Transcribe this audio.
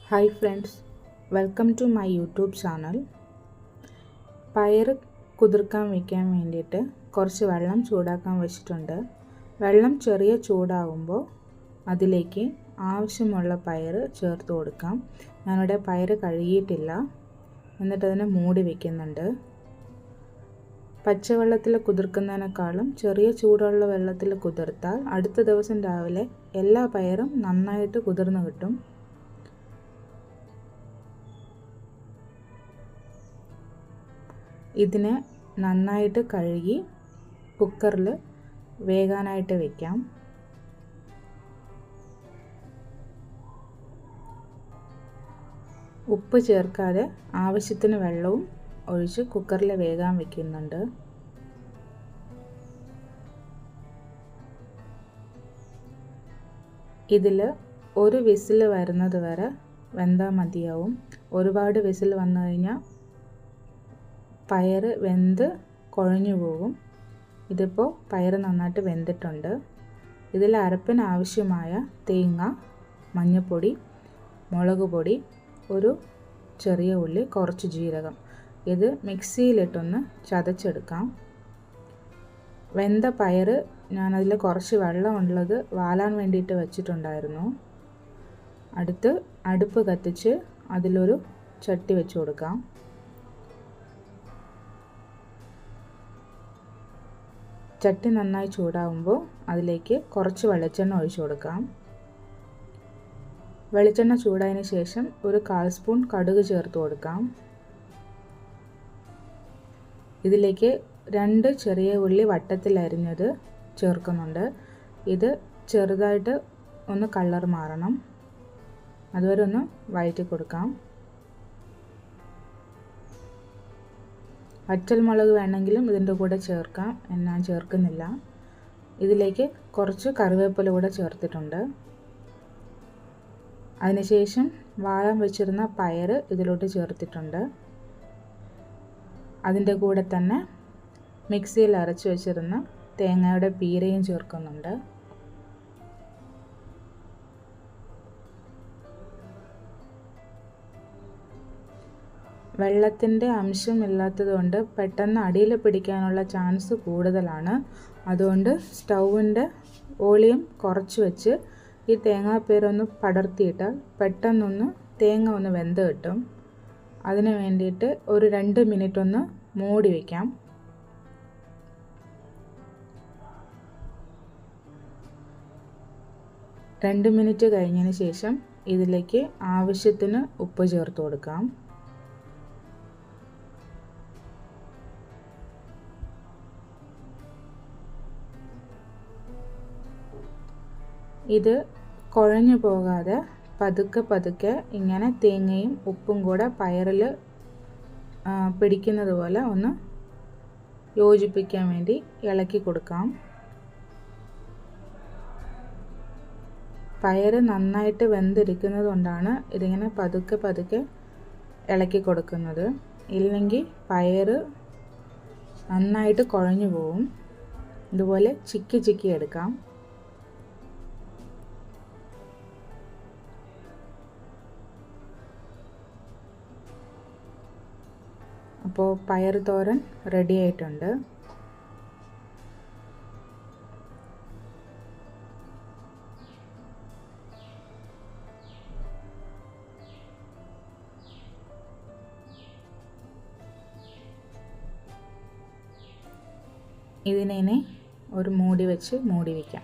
Hi friends, welcome to my YouTube channel. പയർ കുതിർക്കാൻ വയ്ക്കാൻ വേണ്ടിയിട്ട് കുറച്ച് വെള്ളം ചൂടാക്കാൻ വെച്ചിട്ടുണ്ട്. വെള്ളം ചെറിയ ചൂടാകുമ്പോൾ അതിലേക്ക് ആവശ്യമുള്ള പയർ ചേർത്ത് കൊടുക്കാം. ഞാനിവിടെ പയർ കഴുകിയിട്ടില്ല, എന്നിട്ട് അതിനെ മൂടി വയ്ക്കുന്നുണ്ട്. പച്ചവെള്ളത്തിൽ കുതിർക്കുന്നതിനേക്കാളും ചെറിയ ചൂടുള്ള വെള്ളത്തിൽ കുതിർത്താൽ അടുത്ത ദിവസം രാവിലെ എല്ലാ പയറും നന്നായിട്ട് കുതിർന്ന് കിട്ടും. ഇതിനെ നന്നായിട്ട് കഴുകി കുക്കറിൽ വേകാനായിട്ട് വയ്ക്കാം. ഉപ്പ് ചേർക്കാതെ ആവശ്യത്തിന് വെള്ളവും ഒഴിച്ച് കുക്കറിൽ വേകാൻ വയ്ക്കുന്നുണ്ട്. ഇതിൽ ഒരു വിസിൽ വരുന്നത് വരെ വെന്താൽ മതിയാവും. ഒരുപാട് വിസിൽ വന്നു കഴിഞ്ഞാൽ പയർ വെന്ത് കുഴഞ്ഞു പോകും. ഇതിപ്പോൾ പയർ നന്നായിട്ട് വെന്തിട്ടുണ്ട്. ഇതിൽ അരപ്പിന് ആവശ്യമായ തേങ്ങ, മഞ്ഞൾപ്പൊടി, മുളക് പൊടി, ഒരു ചെറിയ ഉള്ളി, കുറച്ച് ജീരകം, ഇത് മിക്സിയിലിട്ടൊന്ന് ചതച്ചെടുക്കാം. വെന്ത പയർ ഞാനതിൽ കുറച്ച് വെള്ളമുള്ളത് വാലാൻ വേണ്ടിയിട്ട് വെച്ചിട്ടുണ്ടായിരുന്നു. അടുപ്പ് കത്തിച്ച് അതിലൊരു ചട്ടി വെച്ച് കൊടുക്കാം. ചട്ടി നന്നായി ചൂടാകുമ്പോൾ അതിലേക്ക് കുറച്ച് വെളിച്ചെണ്ണ ഒഴിച്ചു കൊടുക്കാം. വെളിച്ചെണ്ണ ചൂടായതിന് ശേഷം ഒരു 1/4 സ്പൂൺ കടുക് ചേർത്ത് കൊടുക്കാം. ഇതിലേക്ക് 2 ചെറിയ ഉള്ളി വട്ടത്തിൽ അരിഞ്ഞത് ചേർക്കുന്നുണ്ട്. ഇത് ചെറുതായിട്ട് ഒന്ന് കളർ മാറണം, അതുവരെ ഒന്ന് വഴറ്റി കൊടുക്കാം. വറ്റൽമുളക് വേണമെങ്കിലും ഇതിൻ്റെ കൂടെ ചേർക്കാം, ഞാൻ ചേർക്കുന്നില്ല. ഇതിലേക്ക് കുറച്ച് കറിവേപ്പില കൂടെ ചേർത്തിട്ടുണ്ട്. അതിനുശേഷം വാലാൻ വെച്ചിരുന്ന പയർ ഇതിലോട്ട് ചേർത്തിട്ടുണ്ട്. അതിൻ്റെ കൂടെ തന്നെ മിക്സിയിൽ അരച്ച് വെച്ചിരുന്ന തേങ്ങയുടെ പീരയും ചേർക്കുന്നുണ്ട്. വെള്ളത്തിൻ്റെ അംശമില്ലാത്തത് കൊണ്ട് പെട്ടെന്ന് അടിയിൽ പിടിക്കാനുള്ള ചാൻസ് കൂടുതലാണ്. അതുകൊണ്ട് സ്റ്റൗവിൻ്റെ വോളിയം കുറച്ച് വെച്ച് ഈ തേങ്ങാപ്പീരൊന്ന് പടർത്തിയിട്ടാൽ പെട്ടെന്നൊന്ന് തേങ്ങ ഒന്ന് വെന്ത് കിട്ടും. അതിന് വേണ്ടിയിട്ട് ഒരു 2 മിനിറ്റ് ഒന്ന് മൂടി വയ്ക്കാം. രണ്ട് മിനിറ്റ് കഴിഞ്ഞതിന് ശേഷം ഇതിലേക്ക് ആവശ്യത്തിന് ഉപ്പ് ചേർത്ത് കൊടുക്കാം. ഇത് കുഴഞ്ഞു പോകാതെ പതുക്കെ ഇങ്ങനെ തേങ്ങയും ഉപ്പും കൂടെ പയറിൽ പിടിക്കുന്നത് പോലെ ഒന്ന് യോജിപ്പിക്കാൻ വേണ്ടി ഇളക്കി കൊടുക്കാം. പയർ നന്നായിട്ട് വെന്തിരിക്കുന്നത് കൊണ്ടാണ് ഇതിങ്ങനെ പതുക്കെ ഇളക്കി കൊടുക്കുന്നത്. ഇല്ലെങ്കിൽ പയർ നന്നായിട്ട് കുഴഞ്ഞു പോകും. ഇതുപോലെ ചിക്കി എടുക്കാം. അപ്പോൾ പയർ തോരൻ റെഡി ആയിട്ടുണ്ട്. ഇതിനെ ഒരു മൂടി വെച്ച് മൂടി വയ്ക്കാം.